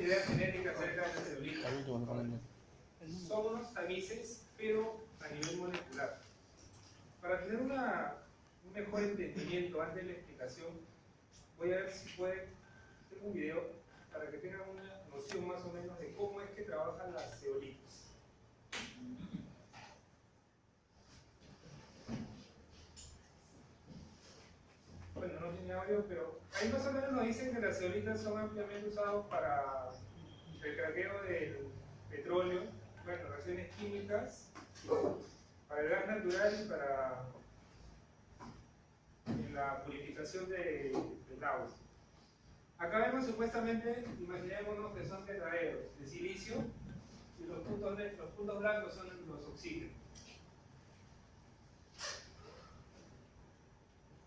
idea genética acerca de la ceolita. Son unos tamices, pero a nivel molecular. Para tener un mejor entendimiento antes de la explicación, voy a ver si puede. Tengo un video para que tengan una noción más o menos de cómo es que trabajan las zeolitas. Bueno, no tiene audio, pero ahí más o menos nos dicen que las zeolitas son ampliamente usadas para el craqueo del petróleo, bueno, reacciones químicas, para el gas natural y para la purificación del agua. Acá vemos supuestamente, imaginémonos que son tetraedros de silicio y los puntos blancos son los oxígenos.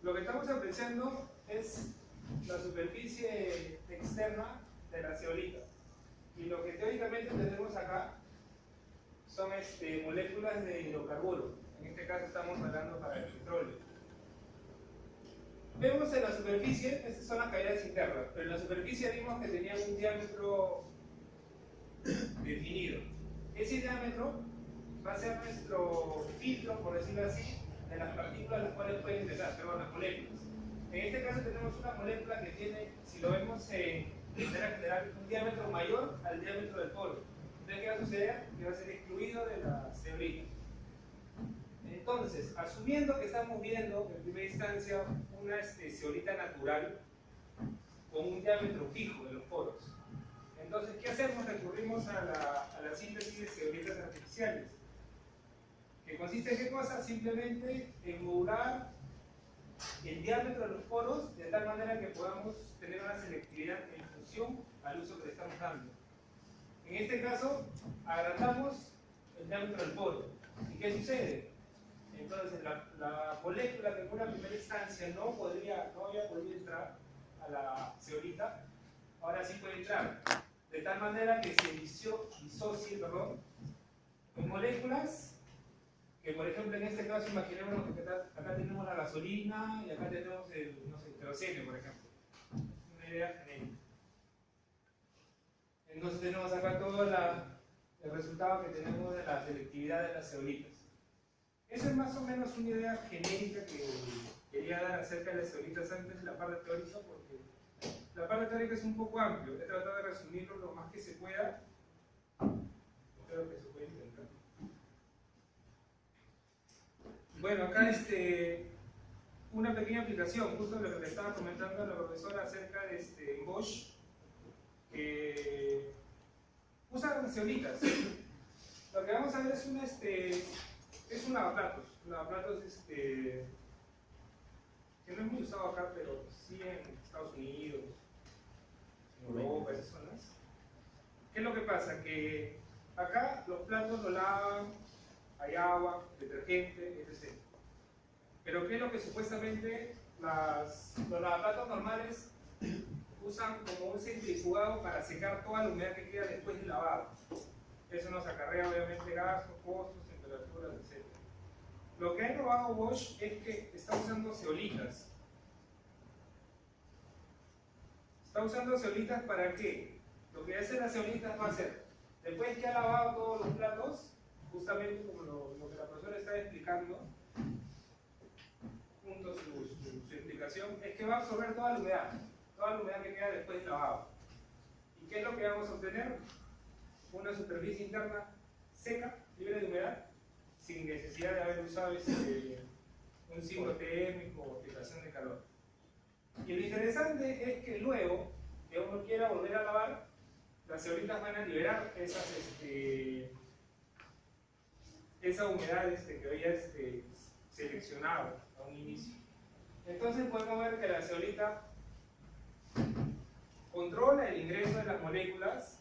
Lo que estamos apreciando es la superficie externa de la zeolita. Y lo que teóricamente tenemos acá son moléculas de hidrocarburos. En este caso estamos hablando para el petróleo. Vemos en la superficie, estas son las cavidades internas, pero en la superficie vimos que tenían un diámetro definido. Ese diámetro va a ser nuestro filtro, por decirlo así, de las partículas las cuales pueden ingresar, perdón, las moléculas. En este caso tenemos una molécula que tiene, si lo vemos de manera general, un diámetro mayor al diámetro del poro. Entonces, ¿qué va a suceder? Que va a ser excluido de la zeolita. Entonces, asumiendo que estamos viendo en primera instancia una zeolita natural con un diámetro fijo de los poros, entonces, ¿qué hacemos? Recurrimos a la síntesis de zeolitas artificiales, que consiste en qué cosa? Simplemente en modular el diámetro de los poros de tal manera que podamos tener una selectividad en función al uso que le estamos dando. En este caso, agrandamos el diámetro del poro. ¿Y qué sucede? Entonces, la molécula que en una primera instancia no había podido entrar a la zeolita, ahora sí puede entrar. De tal manera que se disocie en moléculas que, por ejemplo, en este caso, imaginémonos que acá tenemos la gasolina y acá tenemos el queroseno, por ejemplo. Una idea genérica. Entonces tenemos acá todo el resultado que tenemos de la selectividad de las zeolitas. Eso es más o menos una idea genérica que quería dar acerca de las zeolitas antes de la parte teórica, porque la parte teórica es un poco amplio. He tratado de resumirlo lo más que se pueda. Creo que se puede intentar. Bueno, acá una pequeña aplicación, justo lo que le estaba comentando a la profesora acerca de Bosch, que usan zeolitas. Lo que vamos a ver es un lavaplatos. Un lavaplatos que no es muy usado acá, pero sí en Estados Unidos, en Europa, esas zonas. ¿Qué es lo que pasa? Que acá los platos los lavan, hay agua, detergente, etc. Pero ¿qué es lo que supuestamente los lavaplatos normales usan como un centrifugado para secar toda la humedad que queda después del lavado? Eso nos acarrea obviamente gastos, costos, temperaturas, etc. Lo que ha innovado Bosch es que está usando zeolitas. ¿Está usando zeolitas para qué? Lo que hace las zeolitas va a hacer, después que ha lavado todos los platos, justamente como lo que la profesora está explicando, junto a su explicación, es que va a absorber toda la humedad que queda después del lavado. ¿Y qué es lo que vamos a obtener? Una superficie interna seca, libre de humedad, sin necesidad de haber usado un ciclo térmico o fijación de calor. Y lo interesante es que luego que uno quiera volver a lavar, las zeolitas van a liberar esa humedad que había seleccionado a un inicio. Entonces podemos ver que la zeolita controla el ingreso de las moléculas,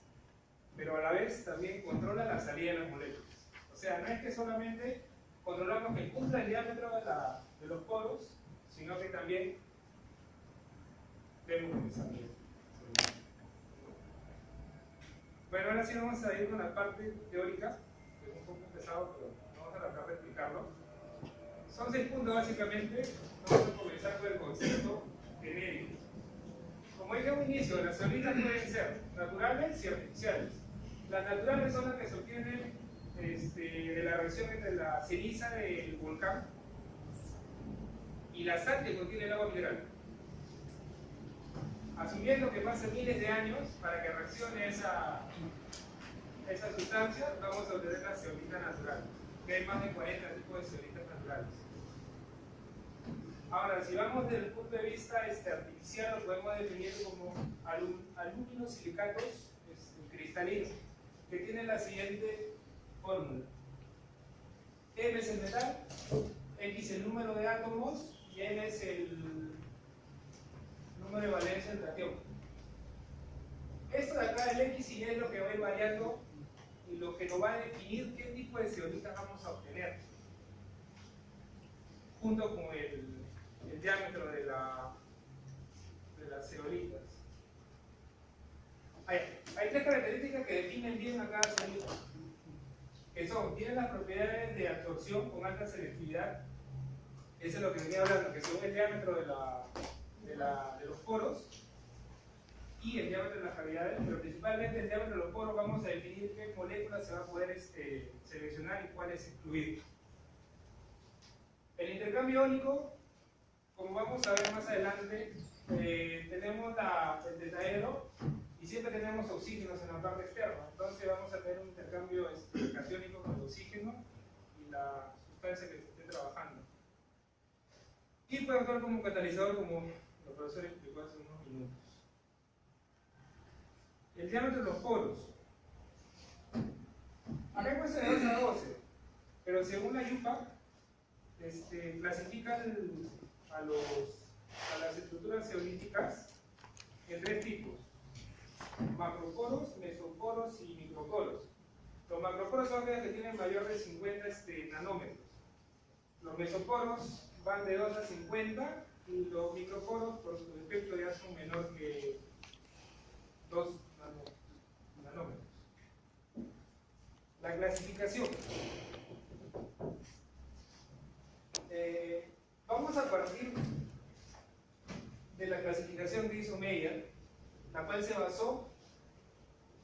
pero a la vez también controla la salida de las moléculas. O sea, no es que solamente controlamos que cumpla el diámetro de los poros, sino que también vemos que salida. Bueno, ahora sí vamos a ir con la parte teórica, que es un poco pesado, pero vamos a tratar de explicarlo. Son 6 puntos básicamente. Vamos a comenzar con el concepto genérico. Como dije al inicio, las zeolitas pueden ser naturales y artificiales. Las naturales son las que se obtienen de la reacción entre la ceniza del volcán y la sal que contiene el agua mineral. Asumiendo que pasen miles de años para que reaccione esa sustancia, vamos a obtener la zeolita natural, que hay más de 40 tipos de zeolitas naturales. Ahora, si vamos desde el punto de vista artificial, lo podemos definir como aluminosilicatos cristalinos, que tienen la siguiente fórmula. M es el metal, X el número de átomos y N es el número de valencia del cation. Esto de acá, el X y Y, es lo que va a ir variando y lo que nos va a definir qué tipo de zeolitas vamos a obtener, junto con el diámetro de las zeolitas. Hay tres características que definen bien a cada zeolita, que son, tienen las propiedades de absorción con alta selectividad. Eso es lo que venía hablando, que según el diámetro de los poros y el diámetro de las cavidades, pero principalmente el diámetro de los poros, vamos a definir qué moléculas se va a poder seleccionar y cuáles excluir. El intercambio iónico, como vamos a ver más adelante, tenemos el tetraedro y siempre tenemos oxígenos en la parte externa. Entonces vamos a tener un intercambio catiónico con el oxígeno y la sustancia que se esté trabajando. Y puede actuar como catalizador, como el profesor explicó hace unos minutos. El diámetro de los poros. Acá he puesto de 2 a 12, pero según la IUPAC, clasifican a las estructuras zeolíticas en 3 tipos: macroporos, mesoporos y microporos. Los macroporos son aquellos que tienen mayor de 50 nanómetros. Los mesoporos van de 2 a 50 y los microporos, por su defecto, ya son menor que 2 nanómetros. La clasificación. Vamos a partir de la clasificación que hizo Meyer, la cual se basó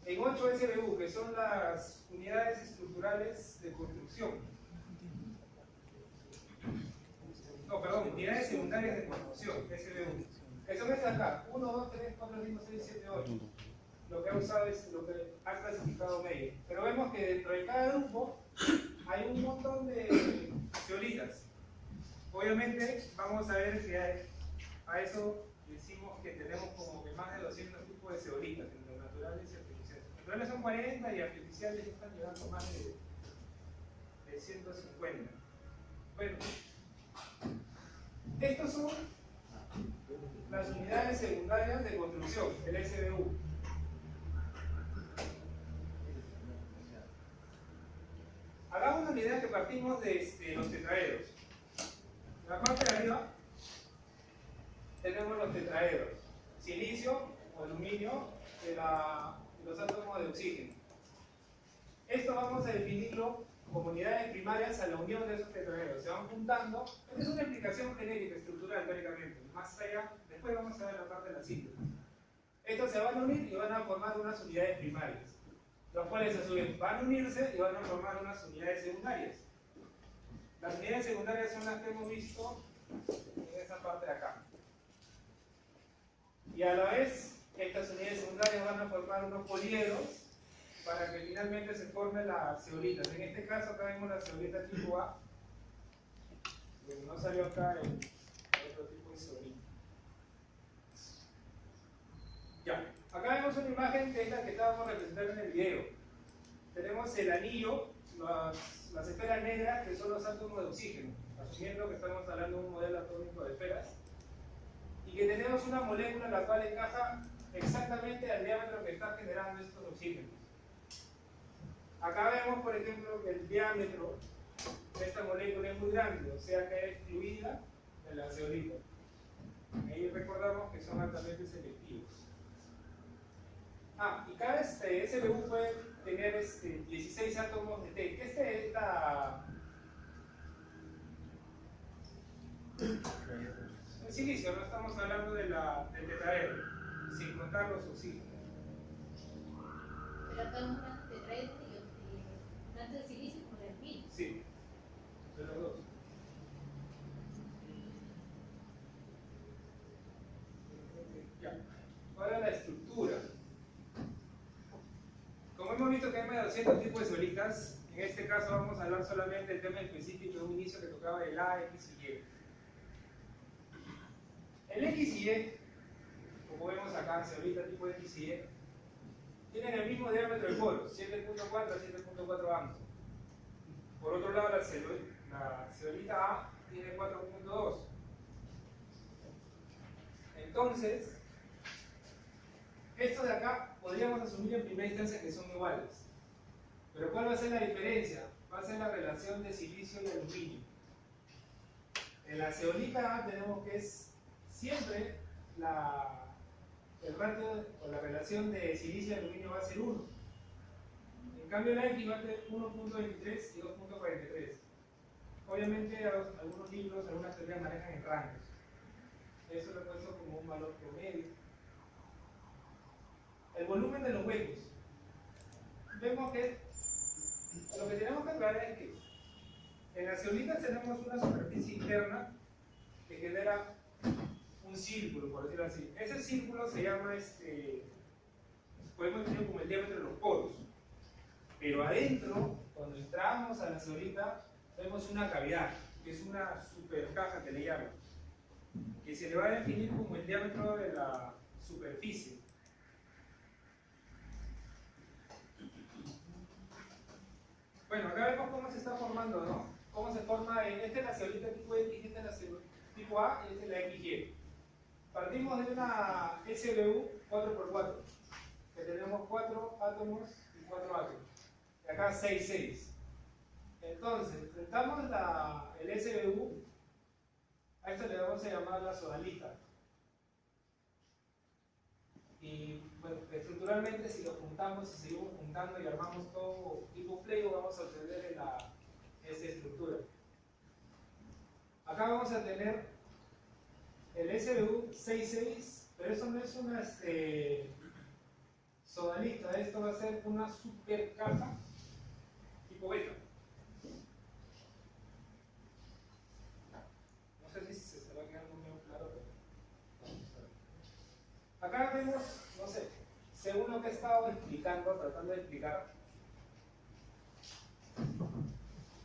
en 8 SBU, que son las unidades estructurales de construcción. No, perdón, unidades secundarias de construcción, SBU. Que son estas acá: 1, 2, 3, 4, 5, 6, 7, 8. Lo que ha usado es lo que ha clasificado Meyer. Pero vemos que dentro de cada grupo hay un montón de zeolitas. Obviamente, vamos a ver que a eso decimos que tenemos como que más de 200 tipos de zeolitas, entre naturales y artificiales. Naturales son 40 y artificiales ya están llegando a más de 150. Bueno, estos son las unidades secundarias de construcción, el SBU. Hagamos una idea que partimos de los tetraedros. En la parte de arriba tenemos los tetraedros: silicio o aluminio de los átomos de oxígeno. Esto vamos a definirlo como unidades primarias a la unión de esos tetraedros. Se van juntando. Esta es una explicación genérica, estructural, teóricamente. Más allá, después vamos a ver la parte de la síntesis. Estos se van a unir y van a formar unas unidades primarias, los cuales a su vez van a unirse y van a formar unas unidades secundarias. Las unidades secundarias son las que hemos visto en esta parte de acá. Y a la vez, estas unidades secundarias van a formar unos poliedros para que finalmente se formen las zeolitas. En este caso, acá vemos la zeolita tipo A, donde no salió acá el otro tipo de zeolita. Ya, acá vemos una imagen que es la que estábamos representando en el video. Tenemos el anillo, las esferas negras, que son los átomos de oxígeno, asumiendo que estamos hablando de un modelo atómico de esferas, y que tenemos una molécula la cual encaja exactamente al diámetro que está generando estos oxígenos. Acá vemos, por ejemplo, que el diámetro de esta molécula es muy grande, o sea que es excluida de la zeolita. Ahí recordamos que son altamente selectivos. Y cada SBU puede tener 16 átomos de T. ¿Qué es el silicio? No estamos hablando del tetraedro. sin contar los oxígenos. Pero acá un tanto de tetraedro y tanto de silicio como de aluminio. Sí, de los dos. Ya. Ahora la estructura. Como hemos visto que hay más de 200 tipos de zeolitas, en este caso vamos a hablar solamente del tema específico de un inicio que tocaba el A, X y Y. El X y Y, como vemos acá, zeolita tipo X y Y, tienen el mismo diámetro de poros, 7.4 a 7.4 angstrom. Por otro lado, la zeolita A tiene 4.2. Entonces, estos de acá podríamos asumir en primera instancia que son iguales. Pero ¿cuál va a ser la diferencia? Va a ser la relación de silicio y aluminio. En la zeolita A tenemos que es siempre el ratio o la relación de silicio y aluminio va a ser 1. En cambio la X va a ser 1.23 y 2.43. Obviamente algunos libros, algunas teorías manejan en rangos. Eso lo he puesto como un valor promedio. El volumen de los huecos. Vemos que lo que tenemos que aclarar es que en las zeolitas tenemos una superficie interna que genera un círculo, por decirlo así. Ese círculo se llama, podemos definirlo como el diámetro de los poros. Pero adentro, cuando entramos a la zeolita, vemos una cavidad, que es una supercaja que le llaman, que se le va a definir como el diámetro de la superficie. Bueno, acá vemos cómo se está formando, ¿no? Cómo se forma, esta es la zeolita tipo X, esta es la zeolita tipo A y esta es la XY. Partimos de una SBU 4x4, que tenemos 4 átomos y 4 átomos. Y acá 6, 6. Entonces, enfrentamos el SBU, a esto le vamos a llamar la sodalita. Y bueno, estructuralmente si lo juntamos, si seguimos juntando y armamos todo tipo pliego, vamos a obtener esa estructura. Acá vamos a tener el SBU 66, pero eso no es una sodalita, esto va a ser una supercaja tipo beta. No sé si se estará quedando muy claro, pero vamos a ver. Acá vemos, no sé, según lo que he estado explicando, tratando de explicar.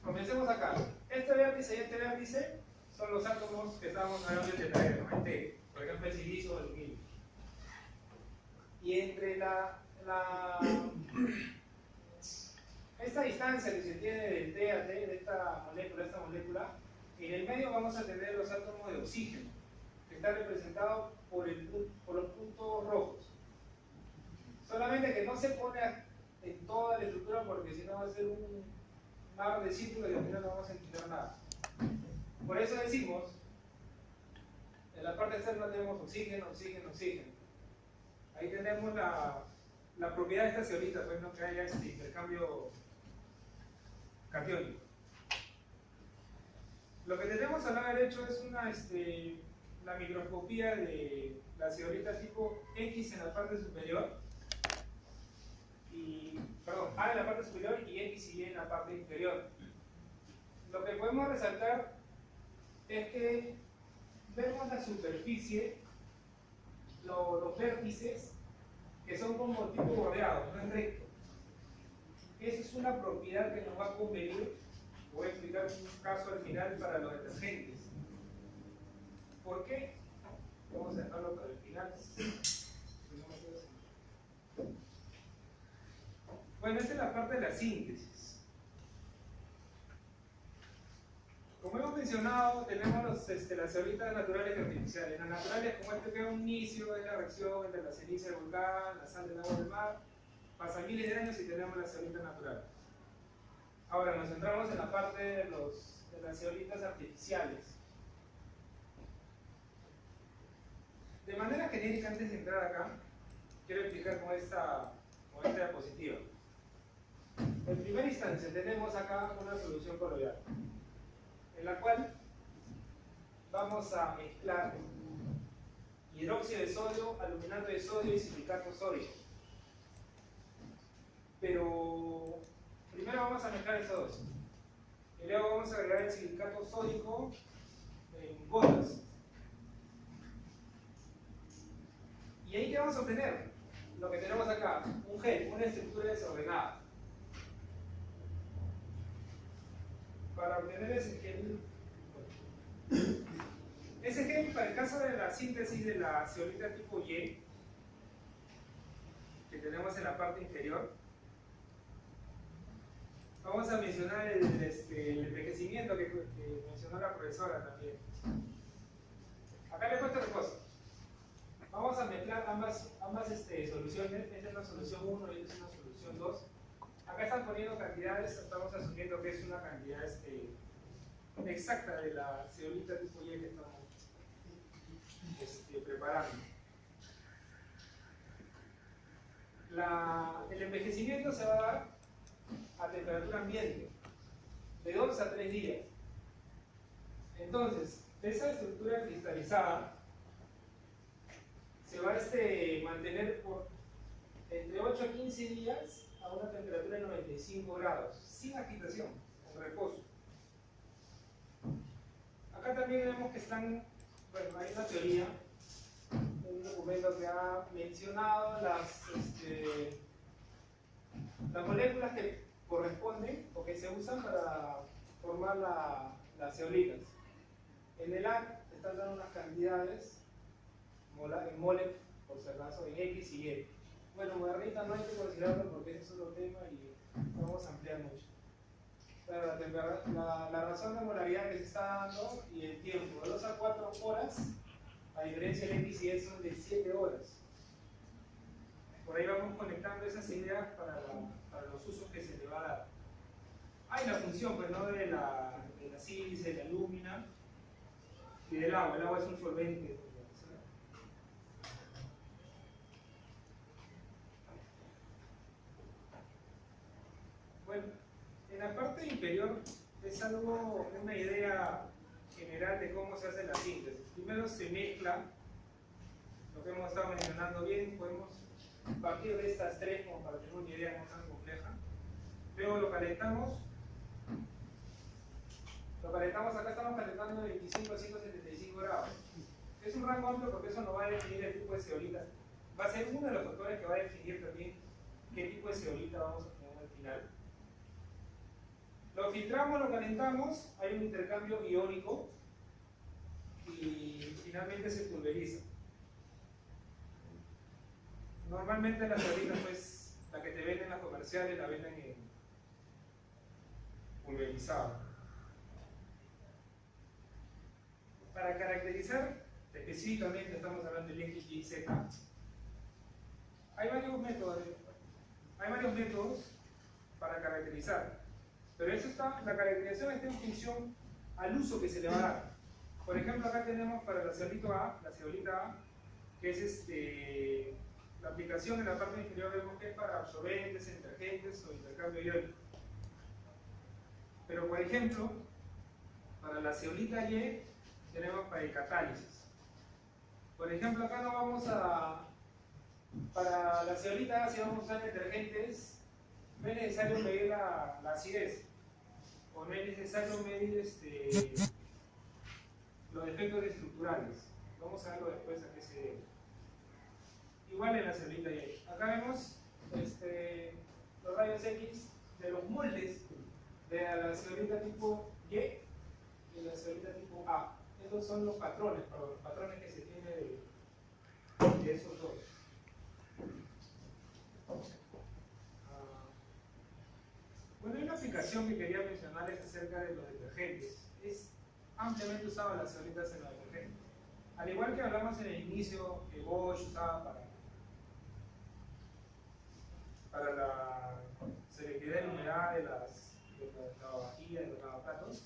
Comencemos acá. Este vértice y este vértice son los átomos que estamos hablando de tetraedro, por ejemplo el silicio o el aluminio. Y entre esta distancia que se tiene del T a T, de esta molécula, en el medio vamos a tener los átomos de oxígeno, que están representados por los puntos rojos. Solamente que no se pone en toda la estructura porque si no va a ser un mar de círculos y al final no vamos a entender nada. Por eso decimos, en la parte externa tenemos oxígeno, oxígeno, oxígeno. Ahí tenemos la propiedad de esta zeolita, pues no que haya este intercambio catiónico. Lo que tenemos al haber hecho es la microscopía de la zeolita tipo X en la parte superior, A en la parte superior y X y Y en la parte inferior. Lo que podemos resaltar es que vemos la superficie, los vértices, que son como tipo bordeados, no es recto. Esa es una propiedad que nos va a convenir. Voy a explicar un caso al final para los detergentes. ¿Por qué? Vamos a dejarlo para el final. Bueno, esta es la parte de la síntesis. Como hemos mencionado, tenemos las zeolitas naturales y artificiales. Las naturales, como este que es un inicio de la reacción entre la ceniza del volcán, la sal del agua del mar, pasan miles de años y tenemos la zeolita natural. Ahora nos centramos en la parte de las zeolitas artificiales. De manera genérica, antes de entrar acá, quiero explicar con esta diapositiva. En primera instancia tenemos acá una solución coloidal, en la cual vamos a mezclar hidróxido de sodio, aluminato de sodio y silicato sódico. Pero primero vamos a mezclar esos dos. Y luego vamos a agregar el silicato sódico en gotas. ¿Y ahí qué vamos a obtener? Lo que tenemos acá, un gel, una estructura desordenada. Para obtener ese gel, para el caso de la síntesis de la zeolita tipo Y, que tenemos en la parte inferior, vamos a mencionar el envejecimiento que mencionó la profesora también. Acá le cuento otra cosa. Vamos a mezclar ambas soluciones. Esta es la solución 1 y esta es una solución 2. Acá están poniendo cantidades, estamos asumiendo que es una cantidad exacta de la zeolita tipo Y que estamos preparando. El envejecimiento se va a dar a temperatura ambiente, de 2 a 3 días. Entonces, esa estructura cristalizada se va a mantener por entre 8 a 15 días a una temperatura de 95 grados, sin agitación, en reposo. Acá también vemos que están, bueno, hay una teoría, un documento que ha mencionado las moléculas que corresponden o que se usan para formar las zeolitas. En el A están dando unas cantidades en mole, por si acaso, en X y Y. Bueno, moderadita no hay que considerarlo porque ese es otro tema y vamos a ampliar mucho. Pero la razón de molaridad que se está dando y el tiempo, de 2 a 4 horas, a diferencia del X y Y son de 7 horas. Por ahí vamos conectando esas ideas para los usos que se le va a dar. Hay la función, pues, ¿no? de la sílice, de la lúmina y del agua. El agua es un solvente. Bueno, en la parte inferior es una idea general de cómo se hace la síntesis. Primero se mezcla lo que hemos estado mencionando bien, podemos partir de estas tres como para tener una idea no tan compleja. Luego lo calentamos, acá estamos calentando de 25 a 175 grados. Es un rango amplio porque eso nos va a definir el tipo de zeolita. Va a ser uno de los factores que va a definir también qué tipo de zeolita vamos a tener al final. Lo filtramos, lo calentamos, hay un intercambio iónico y finalmente se pulveriza. Normalmente las zeolitas, pues, la que te venden en las comerciales, la venden en pulverizado. Para caracterizar específicamente, estamos hablando del X, Y, Z, hay varios métodos para caracterizar, pero la caracterización está en función al uso que se le va a dar. Por ejemplo, acá tenemos para la zeolita A, que es la aplicación en la parte inferior, vemos que es para absorbentes, detergentes o intercambio iónico. Pero, por ejemplo, para la zeolita Y tenemos para el catálisis. Por ejemplo, acá no vamos para la zeolita A, si vamos a usar detergentes, no es necesario medir la acidez, o no es necesario medir los efectos estructurales. Vamos a verlo después a qué se debe. Igual en la zeolita Y. Acá vemos los rayos X de los moldes de la zeolita tipo Y y la zeolita tipo A. Estos son los patrones que se tiene de esos dos. Bueno, hay una aplicación que quería mencionarles acerca de los detergentes. Es ampliamente usada las zeolitas en los detergentes. Al igual que hablamos en el inicio que Bosch usaba para la selectividad de la humedad de la lavavajillas, de los lavaplatos.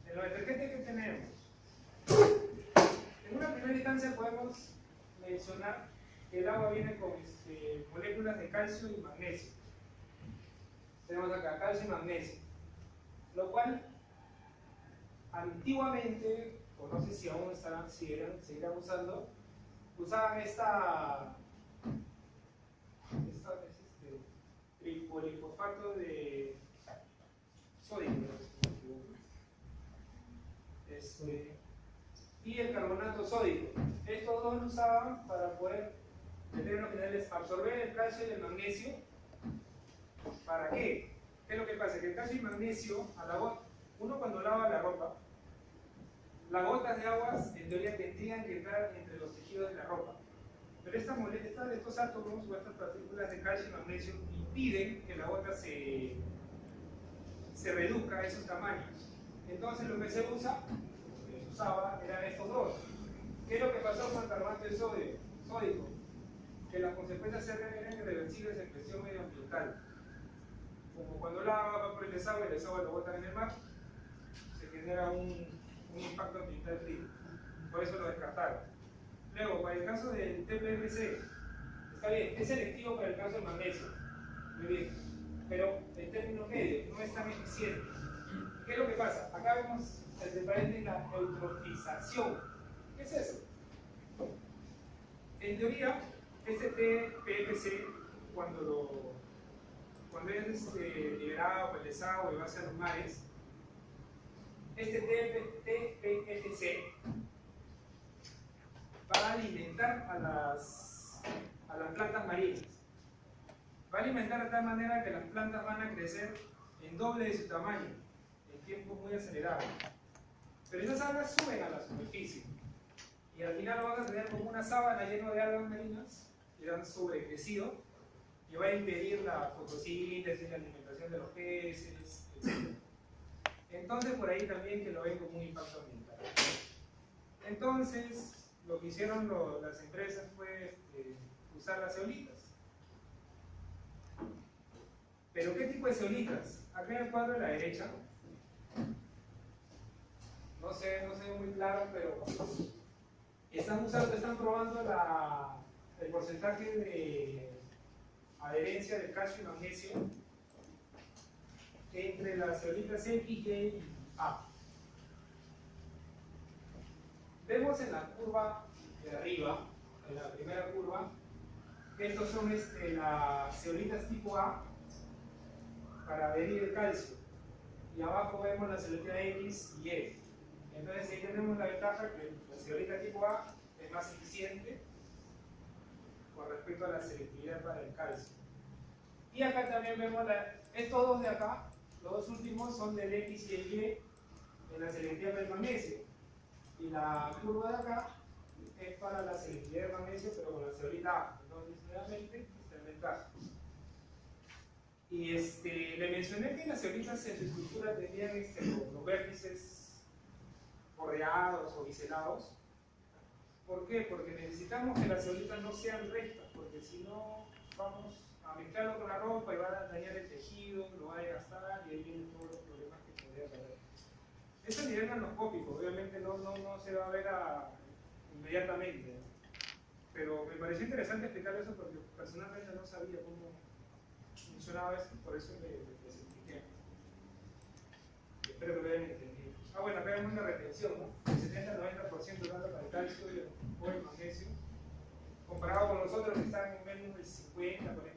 En los detergentes que tenemos, en una primera instancia podemos mencionar que el agua viene con moléculas de calcio y magnesio. Tenemos acá calcio y magnesio, lo cual antiguamente, o no sé si aún seguirán usando, usaban esta tripolifosfato de sodio, y el carbonato sódico. Estos dos lo usaban para poder, en términos generales, absorber el calcio y el magnesio. ¿Para qué? ¿Qué es lo que pasa? Que el calcio y el magnesio, uno cuando lava la ropa, las gotas de agua en teoría tendrían que entrar entre los tejidos de la ropa. Pero estos átomos o estas partículas de calcio y magnesio impiden que la gota se reduzca a esos tamaños. Entonces lo que se usaba eran estos dos. ¿Qué es lo que pasó con el carbonato sódico? Que las consecuencias eran irreversibles en cuestión medioambiental. Como cuando lava va por el desagüe y el desagüe lo botan en el mar, se genera un impacto ambiental frío. Por eso lo descartaron. Luego, para el caso del TPFC, está bien, es selectivo para el caso del magnesio. Muy bien. Pero en términos medios, no es tan eficiente. ¿Qué es lo que pasa? Acá vemos entre paréntesis la eutrofización. ¿Qué es eso? En teoría, este TPFC, cuando es liberado por el desagüe y va hacia los mares, este TPFC va a alimentar a las plantas marinas. Va a alimentar de tal manera que las plantas van a crecer en doble de su tamaño, en tiempos muy acelerados. Pero esas algas suben a la superficie y al final lo van a tener como una sábana llena de algas marinas que han sobrecrecido y va a impedir la fotosíntesis, la alimentación de los peces, etc. Entonces por ahí también que lo ven como un impacto ambiental. Entonces lo que hicieron las empresas fue usar las zeolitas. ¿Pero qué tipo de zeolitas? Acá en el cuadro de la derecha, no se ve muy claro, pero están probando el porcentaje de adherencia del calcio y magnesio entre las zeolitas X, Y y A. Vemos en la curva de arriba, en la primera curva, que estos son las zeolitas tipo A para adherir el calcio. Y abajo vemos la zeolita X y Y. Entonces ahí tenemos la ventaja que la zeolita tipo A es más eficiente con respecto a la selectividad para el calcio. Y acá también vemos estos dos de acá, los dos últimos son del X y el Y en la selectividad del magnesio. Y la curva de acá es para la selectividad del magnesio, pero con la zeolita A. Entonces, nuevamente, esta es la ventaja. Y le mencioné que las zeolitas en su estructura tenían los vértices bordeados o biselados. ¿Por qué? Porque necesitamos que las zeolitas no sean rectas, porque si no vamos a mezclarlo con la ropa y va a dañar el tejido, lo va a desgastar y ahí vienen todos los problemas que podría haber. Eso a nivel nanoscópico, obviamente no se va a ver inmediatamente, ¿no? Pero me pareció interesante explicar eso porque personalmente no sabía cómo funcionaba eso, por eso les expliqué. Espero que lo hayan entendido. Bueno, acá vemos la retención, ¿no? El 70-90% tanto para el calcio o el magnesio, comparado con los otros que están en menos del 50-40%.